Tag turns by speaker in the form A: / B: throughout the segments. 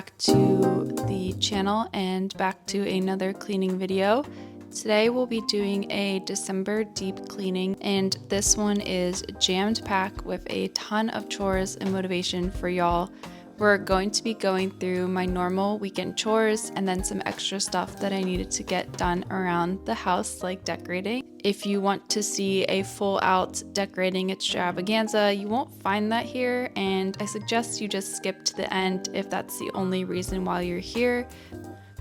A: back to the channel and back to another cleaning video. Today we'll be doing a December deep cleaning, and this one is jammed packed with a ton of chores and motivation for y'all. We're going to be going through my normal weekend chores and then some extra stuff that I needed to get done around the house, like decorating. If you want to see a full out decorating extravaganza, you won't find that here, and I suggest you just skip to the end if that's the only reason why you're here.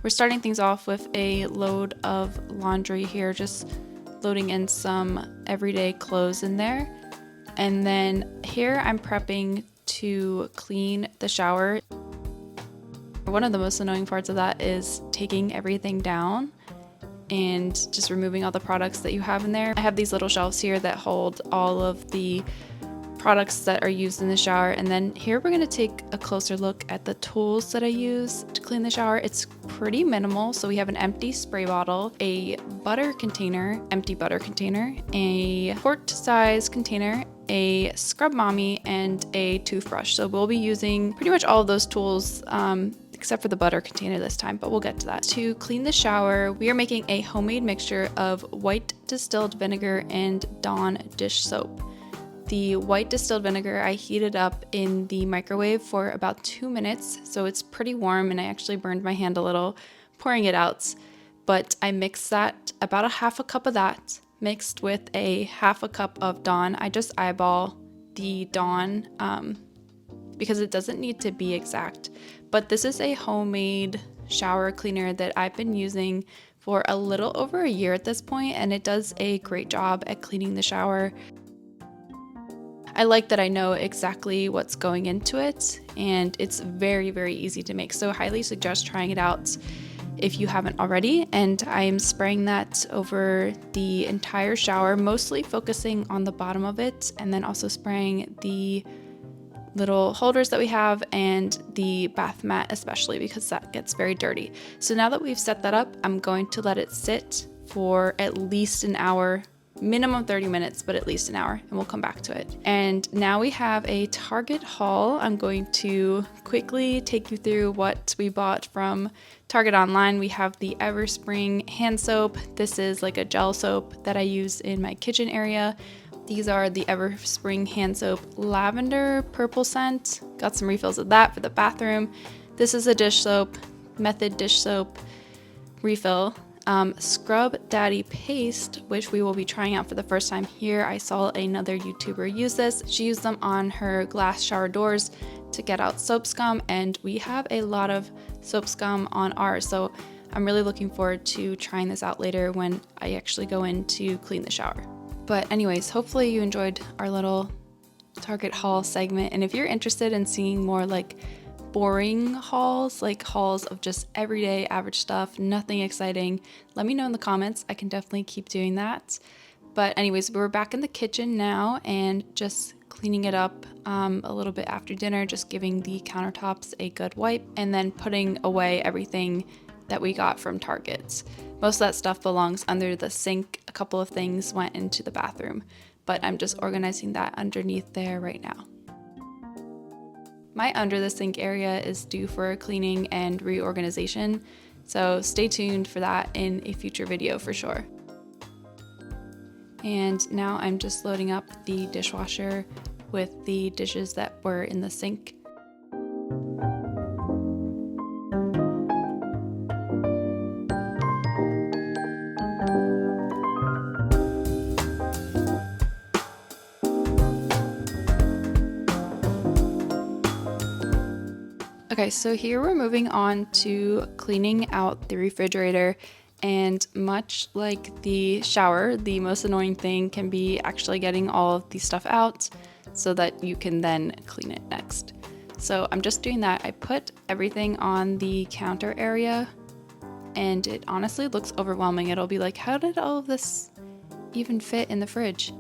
A: We're starting things off with a load of laundry here, just loading in some everyday clothes in there. And then here I'm prepping to clean the shower. One of the most annoying parts of that is taking everything down and just removing all the products that you have in there. I have these little shelves here that hold all of the products that are used in the shower, and then here we're going to take a closer look at the tools that I use to clean the shower. It's pretty minimal, so we have an empty spray bottle, a butter container, empty butter container, a quart size container, a scrub mommy, and a toothbrush. So we'll be using pretty much all of those tools except for the butter container this time, but we'll get to that. To clean the shower, we are making a homemade mixture of white distilled vinegar and Dawn dish soap. The white distilled vinegar I heated up in the microwave for about 2 minutes, so it's pretty warm, and I actually burned my hand a little pouring it out. But I mixed that, about a half a cup of that, mixed with a half a cup of Dawn. I just eyeball the Dawn because it doesn't need to be exact. But this is a homemade shower cleaner that I've been using for a little over a year at this point, and it does a great job at cleaning the shower. I like that I know exactly what's going into it, and it's very, very easy to make. So I highly suggest trying it out if you haven't already. And I'm spraying that over the entire shower, mostly focusing on the bottom of it, and then also spraying the little holders that we have and the bath mat, especially because that gets very dirty. So now that we've set that up, I'm going to let it sit for at least an hour. Minimum 30 minutes, but at least an hour, and we'll come back to it. And now we have a Target haul. I'm going to quickly take you through what we bought from Target online. We have the Everspring hand soap. This is like a gel soap that I use in my kitchen area. These are the Everspring hand soap lavender purple scent. Got some refills of that for the bathroom. This is a dish soap, Method dish soap refill. Scrub Daddy paste, which we will be trying out for the first time here. I saw another YouTuber use this. She used them on her glass shower doors to get out soap scum, and we have a lot of soap scum on ours, so I'm really looking forward to trying this out later when I actually go in to clean the shower. But anyways, hopefully you enjoyed our little Target haul segment, and if you're interested in seeing more like boring hauls, like hauls of just everyday average stuff, nothing exciting, let me know in the comments. I can definitely keep doing that. But anyways, we're back in the kitchen now and just cleaning it up a little bit after dinner, just giving the countertops a good wipe and then putting away everything that we got from Target. Most of that stuff belongs under the sink. A couple of things went into the bathroom, but I'm just organizing that underneath there right now. My under the sink area is due for a cleaning and reorganization, so stay tuned for that in a future video for sure. And now I'm just loading up the dishwasher with the dishes that were in the sink. Okay, so here we're moving on to cleaning out the refrigerator, and much like the shower, the most annoying thing can be actually getting all of the stuff out so that you can then clean it next. So I'm just doing that. I put everything on the counter area, and it honestly looks overwhelming. It'll be like, how did all of this even fit in the fridge?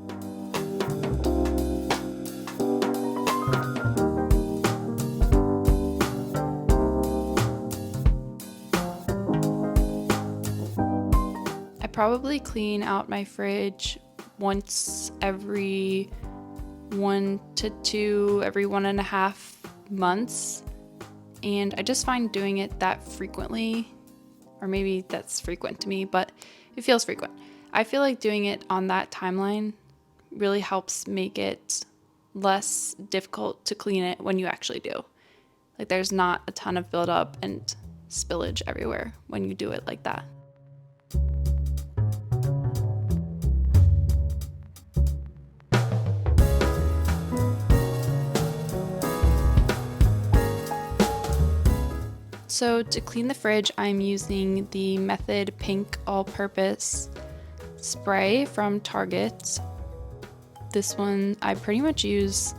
A: Probably clean out my fridge once every 1 to 2, every 1.5 months. and I just find doing it that frequently, or maybe that's frequent to me, but it feels frequent. I feel like doing it on that timeline really helps make it less difficult to clean it when you actually do. Like there's not a ton of buildup and spillage everywhere when you do it like that. So to clean the fridge, I'm using the Method Pink All-Purpose Spray from Target. This one I pretty much use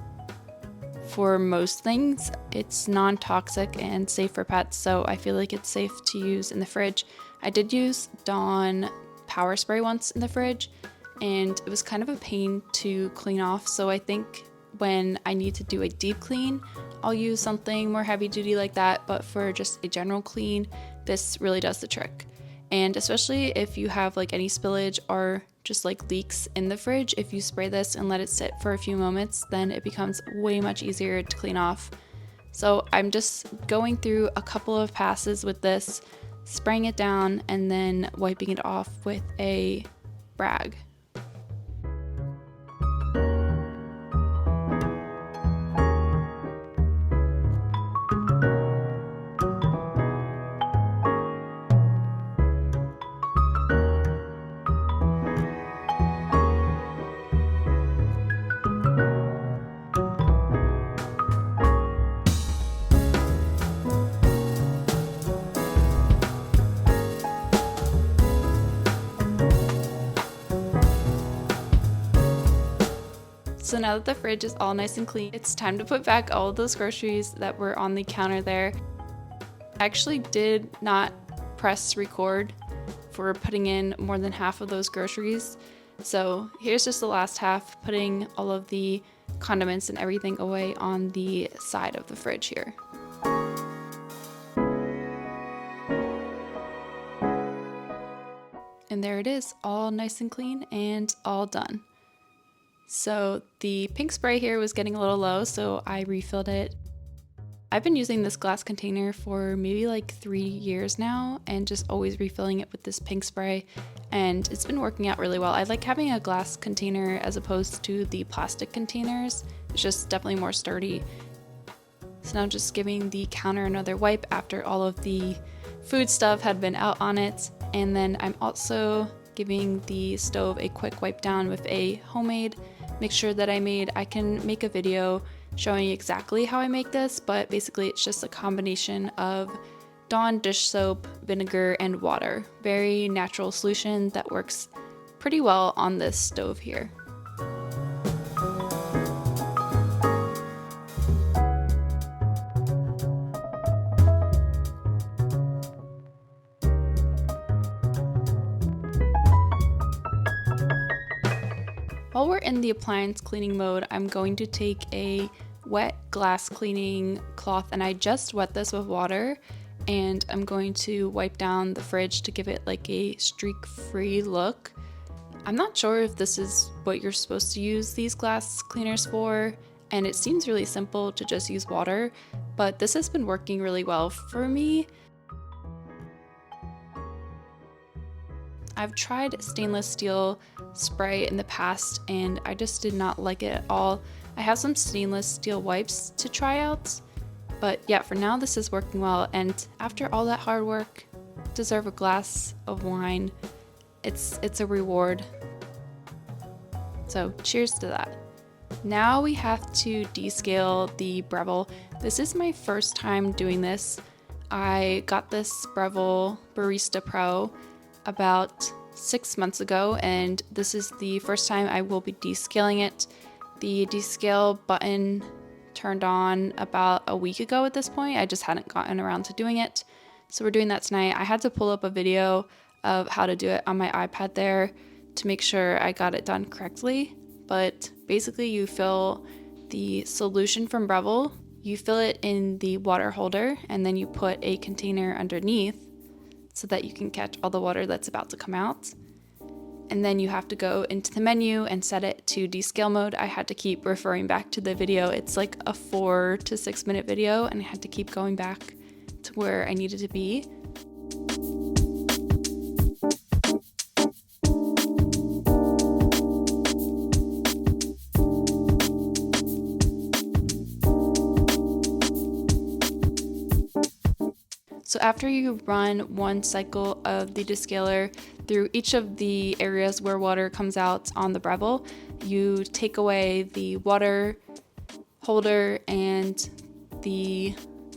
A: for most things. It's non-toxic and safe for pets, so I feel like it's safe to use in the fridge. I did use Dawn Power Spray once in the fridge, and it was kind of a pain to clean off, so I think when I need to do a deep clean, I'll use something more heavy duty like that, but for just a general clean, this really does the trick. And especially if you have like any spillage or just like leaks in the fridge, if you spray this and let it sit for a few moments, then it becomes way much easier to clean off. So I'm just going through a couple of passes with this, spraying it down and then wiping it off with a rag. So now that the fridge is all nice and clean, it's time to put back all of those groceries that were on the counter there. I actually did not press record for putting in more than half of those groceries. So here's just the last half, putting all of the condiments and everything away on the side of the fridge here. And there it is, all nice and clean and all done. So the pink spray here was getting a little low, so I refilled it. I've been using this glass container for maybe like 3 years now and just always refilling it with this pink spray, and it's been working out really well. I like having a glass container as opposed to the plastic containers. It's just definitely more sturdy. So now I'm just giving the counter another wipe after all of the food stuff had been out on it, and then I'm also giving the stove a quick wipe down with a homemade mixture that I made. I can make a video showing exactly how I make this, but basically it's just a combination of Dawn dish soap, vinegar, and water. Very natural solution that works pretty well on this stove here. While we're in the appliance cleaning mode, I'm going to take a wet glass cleaning cloth, and I just wet this with water, and I'm going to wipe down the fridge to give it like a streak-free look. I'm not sure if this is what you're supposed to use these glass cleaners for, and it seems really simple to just use water, but this has been working really well for me. I've tried stainless steel spray in the past and I just did not like it at all. I have some stainless steel wipes to try out, but yeah, for now this is working well, and after all that hard work, deserve a glass of wine. It's a reward. So cheers to that. Now we have to descale the breville. This is my first time doing this. I got this breville Barista Pro about 6 months ago, and this is the first time I will be descaling it. The descale button turned on about a week ago at this point. I just hadn't gotten around to doing it. So we're doing that tonight. I had to pull up a video of how to do it on my iPad there to make sure I got it done correctly. But basically you fill the solution from breville, you fill it in the water holder, and then you put a container underneath so that you can catch all the water that's about to come out. and then you have to go into the menu and set it to descale mode. I had to keep referring back to the video. It's like a 4 to 6 minute video, and I had to keep going back to where I needed to be. So after you run one cycle of the descaler through each of the areas where water comes out on the breville, you take away the water holder and the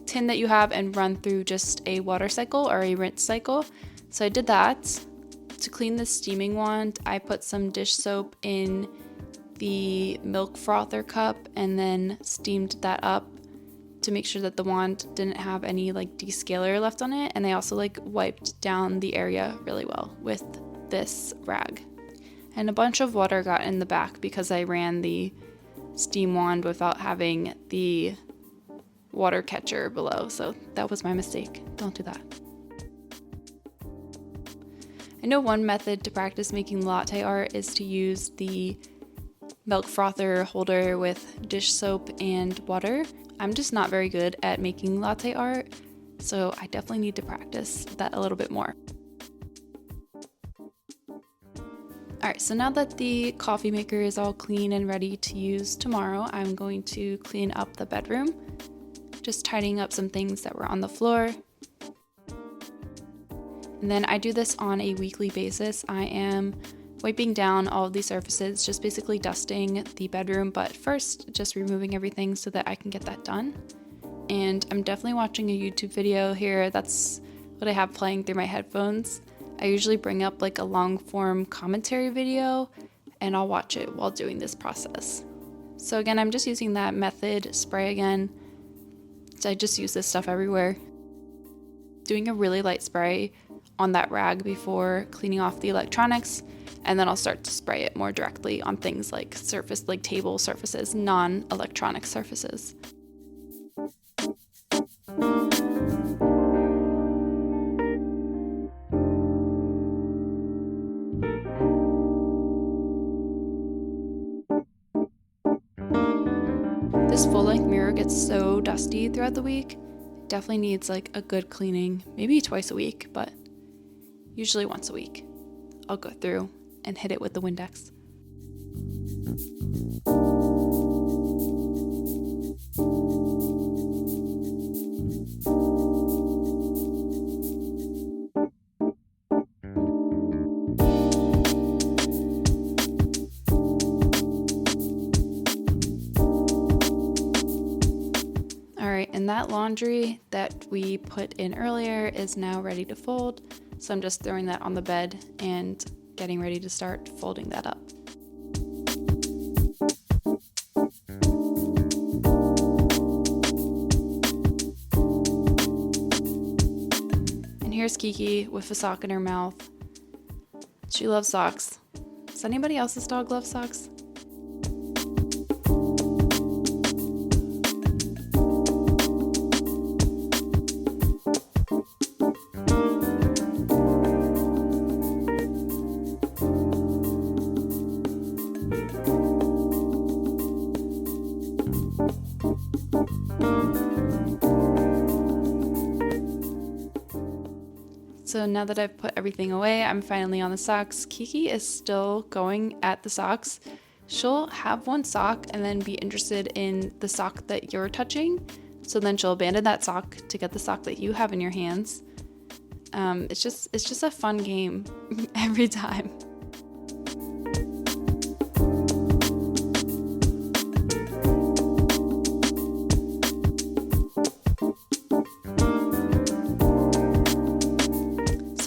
A: tin that you have and run through just a water cycle or a rinse cycle. So I did that. To clean the steaming wand, I put some dish soap in the milk frother cup and then steamed that up to make sure that the wand didn't have any like descaler left on it. And I also like wiped down the area really well with this rag. And a bunch of water got in the back because I ran the steam wand without having the water catcher below. So that was my mistake. Don't do that. I know one method to practice making latte art is to use the milk frother holder with dish soap and water. I'm just not very good at making latte art, so I definitely need to practice that a little bit more. Alright, so now that the coffee maker is all clean and ready to use tomorrow, I'm going to clean up the bedroom. Just tidying up some things that were on the floor. And then I do this on a weekly basis. I am wiping down all of these surfaces, just basically dusting the bedroom, but first just removing everything so that I can get that done. And I'm definitely watching a YouTube video here. That's what I have playing through my headphones. I usually bring up like a long form commentary video and I'll watch it while doing this process. So again, I'm just using that method spray again. So I just use this stuff everywhere. Doing a really light spray on that rag before cleaning off the electronics, and then I'll start to spray it more directly on things like table surfaces, non-electronic surfaces. This full-length mirror gets so dusty throughout the week. It definitely needs like a good cleaning, maybe twice a week, but usually once a week. I'll go through and hit it with the Windex. Alright, and that laundry that we put in earlier is now ready to fold. So I'm just throwing that on the bed and getting ready to start folding that up. And here's Kiki with a sock in her mouth. She loves socks. Does anybody else's dog love socks? So now that I've put everything away, I'm finally on the socks. Kiki is still going at the socks. She'll have one sock and then be interested in the sock that you're touching. So then she'll abandon that sock to get the sock that you have in your hands. It's just a fun game every time.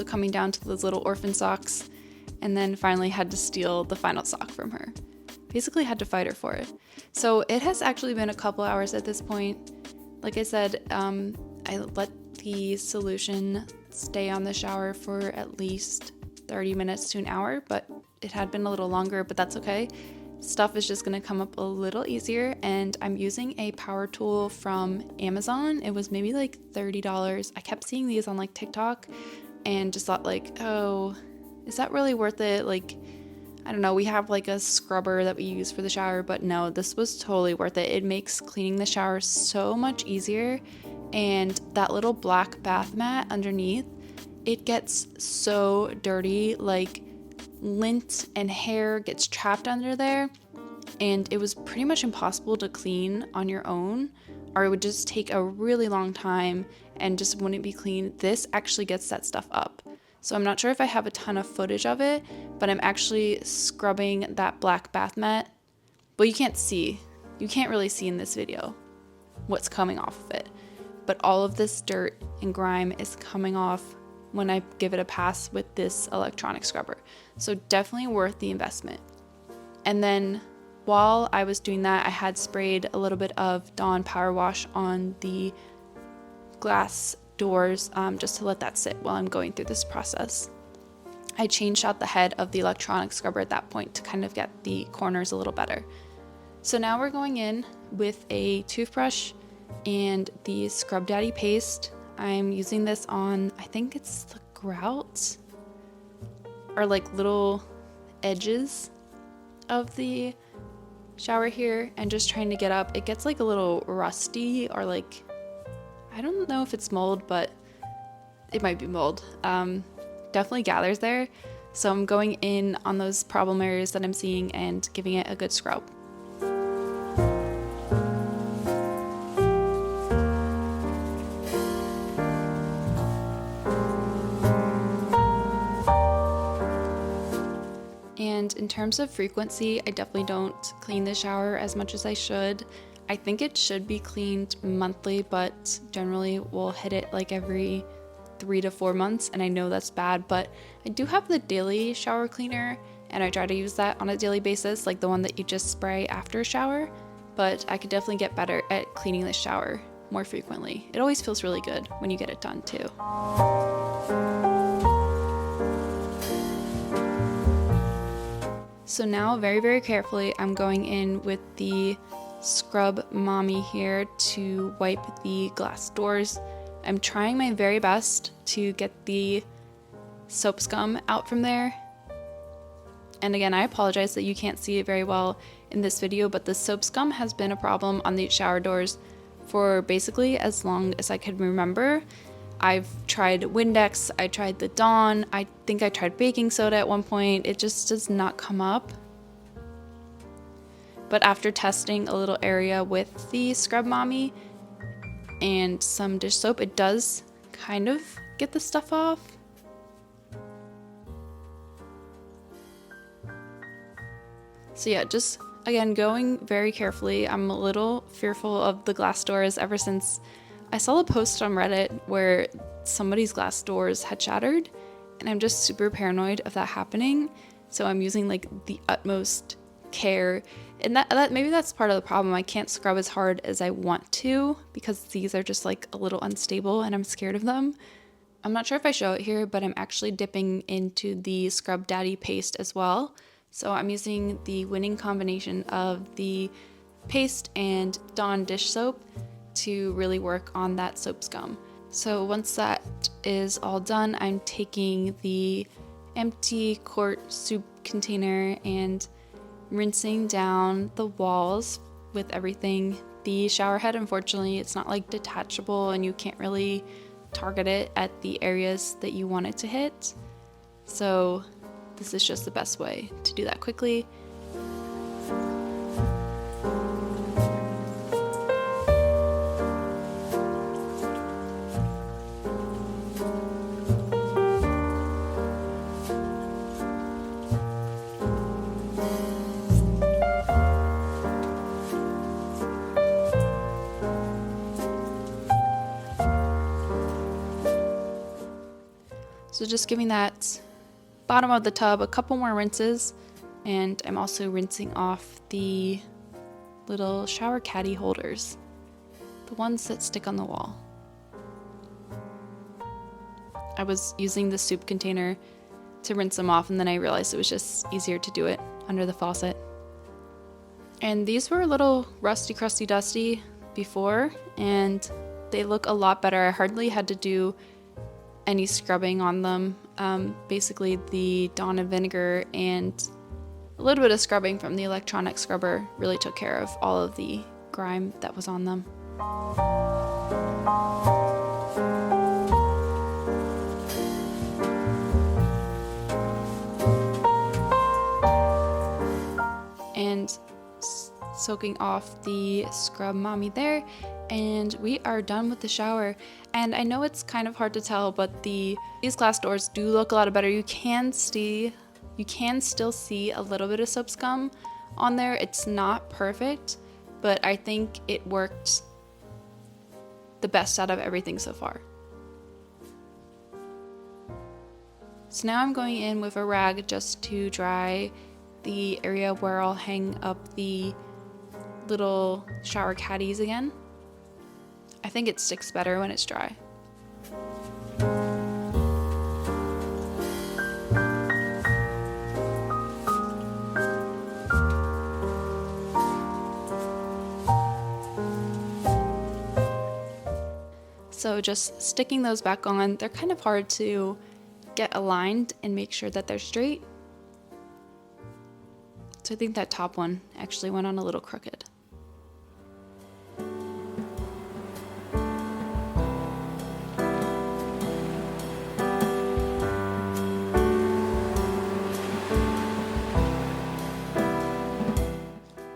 A: Coming down to those little orphan socks, and then finally had to steal the final sock from her. Basically had to fight her for it. So it has actually been a couple hours at this point. Like I said, I let the solution stay on the shower for at least 30 minutes to an hour, but it had been a little longer, but that's okay. Stuff is just gonna come up a little easier, and I'm using a power tool from Amazon. It was maybe like $30. I kept seeing these on like TikTok and just thought like, oh, is that really worth it? Like, I don't know, we have like a scrubber that we use for the shower, but no, this was totally worth it. It makes cleaning the shower so much easier, and that little black bath mat underneath, it gets so dirty, like lint and hair gets trapped under there, and it was pretty much impossible to clean on your own, or it would just take a really long time and just wouldn't be clean. This actually gets that stuff up. So I'm not sure if I have a ton of footage of it, but I'm actually scrubbing that black bath mat. Well, you can't really see in this video what's coming off of it, but all of this dirt and grime is coming off when I give it a pass with this electronic scrubber. So definitely worth the investment. And then while I was doing that, I had sprayed a little bit of Dawn Power Wash on the glass doors, just to let that sit while I'm going through this process. I changed out the head of the electronic scrubber at that point to kind of get the corners a little better. So now we're going in with a toothbrush and the Scrub Daddy paste. I'm using this on, I think it's the grout, or like little edges of the shower here, and just trying to get up. It gets like a little rusty, or like, I don't know if it's mold, but it might be mold. Definitely gathers there. So I'm going in on those problem areas that I'm seeing and giving it a good scrub. And in terms of frequency, I definitely don't clean the shower as much as I should. I think it should be cleaned monthly, but generally we'll hit it like every 3 to 4 months, and I know that's bad, but I do have the daily shower cleaner, and I try to use that on a daily basis, like the one that you just spray after a shower, but I could definitely get better at cleaning the shower more frequently. It always feels really good when you get it done too. So now very, very carefully, I'm going in with the Scrub Mommy here to wipe the glass doors. I'm trying my very best to get the soap scum out from there. And again, I apologize that you can't see it very well in this video, but the soap scum has been a problem on these shower doors for basically as long as I could remember. I've tried Windex, I tried the Dawn, I think I tried baking soda at one point. It just does not come up. But after testing a little area with the Scrub Mommy and some dish soap, it does kind of get the stuff off. So yeah, just again, going very carefully. I'm a little fearful of the glass doors ever since I saw a post on Reddit where somebody's glass doors had shattered, and I'm just super paranoid of that happening. So I'm using like the utmost care, and that maybe that's part of the problem. I can't scrub as hard as I want to because these are just like a little unstable and I'm scared of them. I'm not sure if I show it here, but I'm actually dipping into the Scrub Daddy paste as well. So I'm using the winning combination of the paste and Dawn dish soap to really work on that soap scum. So once that is all done, I'm taking the empty quart soup container and rinsing down the walls with everything. The shower head, unfortunately, it's not like detachable and you can't really target it at the areas that you want it to hit. So this is just the best way to do that quickly. So just giving that bottom of the tub a couple more rinses, and I'm also rinsing off the little shower caddy holders, the ones that stick on the wall. I was using the soup container to rinse them off, and then I realized it was just easier to do it under the faucet. And these were a little rusty, crusty, dusty before, and they look a lot better. I hardly had to do any scrubbing on them. Basically the Dawn and vinegar and a little bit of scrubbing from the electronic scrubber really took care of all of the grime that was on them. And soaking off the scrub mommy there, and we are done with the shower. And I know it's kind of hard to tell, but these glass doors do look a lot better. You can still see a little bit of soap scum on there. It's not perfect, but I think it worked the best out of everything so far. So now I'm going in with a rag just to dry the area where I'll hang up the little shower caddies again. I think it sticks better when it's dry. So just sticking those back on, they're kind of hard to get aligned and make sure that they're straight. So I think that top one actually went on a little crooked.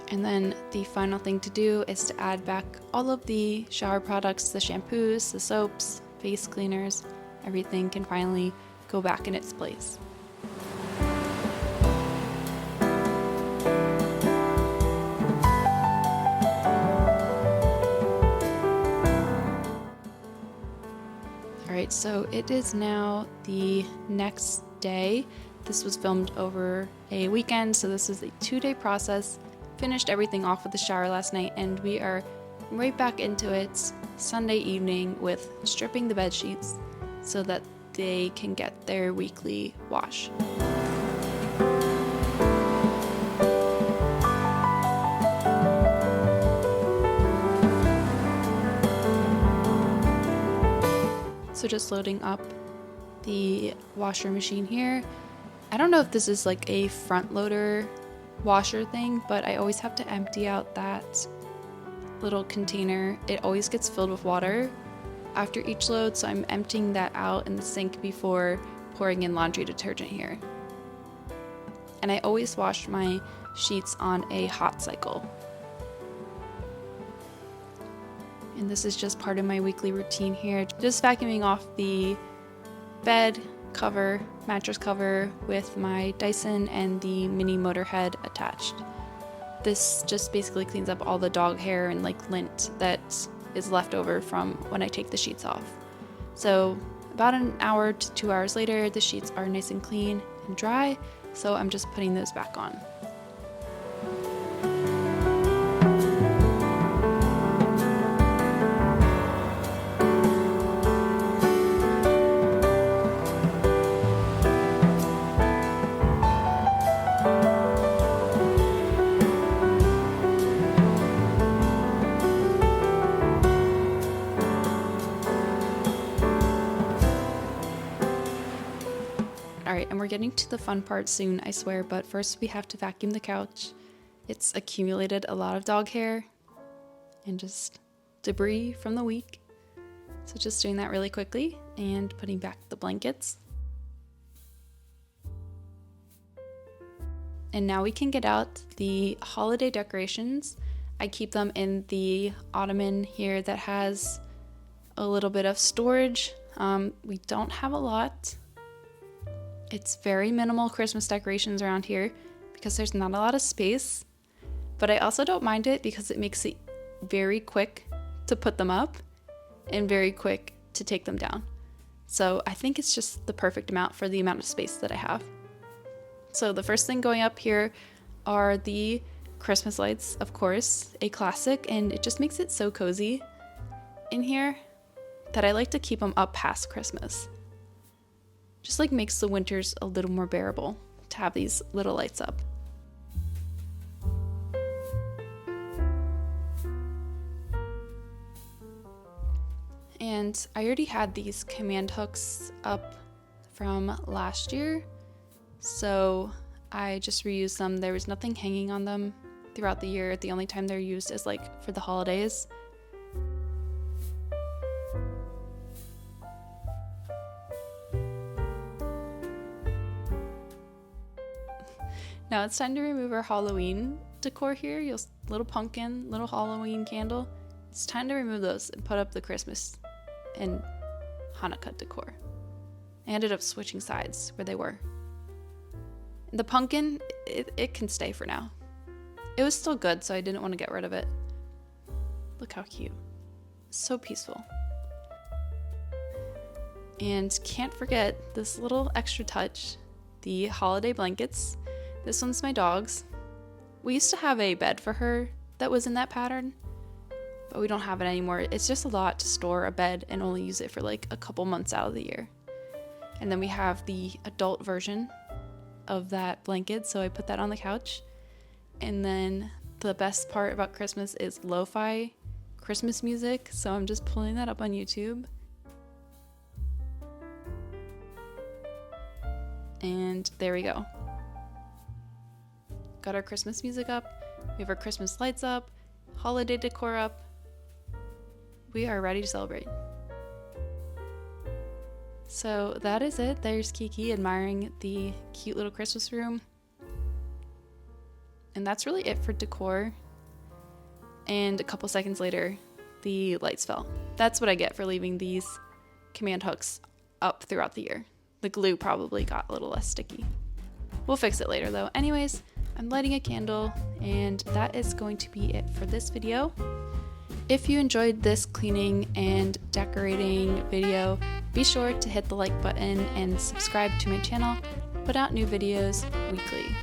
A: And then the final thing to do is to add back all of the shower products, the shampoos, the soaps, face cleaners. Everything can finally go back in its place. Alright, so it is now the next day. This was filmed over a weekend, so this is a 2-day process. Finished everything off with the shower last night, and we are right back into it Sunday evening with stripping the bed sheets so that they can get their weekly wash. So just loading up the washer machine here. I don't know if this is like a front loader washer thing, but I always have to empty out that little container. It always gets filled with water after each load, so I'm emptying that out in the sink before pouring in laundry detergent here. And I always wash my sheets on a hot cycle. And this is just part of my weekly routine here. Just vacuuming off the bed cover, mattress cover with my Dyson and the mini motor head attached. This just basically cleans up all the dog hair and like lint that is left over from when I take the sheets off. So about an hour to 2 hours later, the sheets are nice and clean and dry, so I'm just putting those back on. Alright, and we're getting to the fun part soon, I swear, but first we have to vacuum the couch. It's accumulated a lot of dog hair and just debris from the week. So just doing that really quickly and putting back the blankets. And now we can get out the holiday decorations. I keep them in the ottoman here that has a little bit of storage. We don't have a lot. It's very minimal Christmas decorations around here because there's not a lot of space, but I also don't mind it because it makes it very quick to put them up and very quick to take them down. So I think it's just the perfect amount for the amount of space that I have. So the first thing going up here are the Christmas lights, of course, a classic, and it just makes it so cozy in here that I like to keep them up past Christmas. Just like makes the winters a little more bearable to have these little lights up. And I already had these command hooks up from last year, so I just reused them. There was nothing hanging on them throughout the year. The only time they're used is like for the holidays. Now it's time to remove our Halloween decor here. Little pumpkin, little Halloween candle. It's time to remove those and put up the Christmas and Hanukkah decor. I ended up switching sides where they were. The pumpkin, it can stay for now. It was still good, so I didn't want to get rid of it. Look how cute. So peaceful. And can't forget this little extra touch, the holiday blankets. This one's my dog's. We used to have a bed for her that was in that pattern, but we don't have it anymore. It's just a lot to store a bed and only use it for like a couple months out of the year. And then we have the adult version of that blanket, so I put that on the couch. And then the best part about Christmas is lo-fi Christmas music, so I'm just pulling that up on YouTube. And there we go. Got our Christmas music up, we have our Christmas lights up, holiday decor up. We are ready to celebrate. So that is it. There's Kiki admiring the cute little Christmas room. And that's really it for decor. And a couple seconds later, the lights fell. That's what I get for leaving these command hooks up throughout the year. The glue probably got a little less sticky. We'll fix it later though. Anyways, I'm lighting a candle, and that is going to be it for this video. If you enjoyed this cleaning and decorating video, be sure to hit the like button and subscribe to my channel. I put out new videos weekly.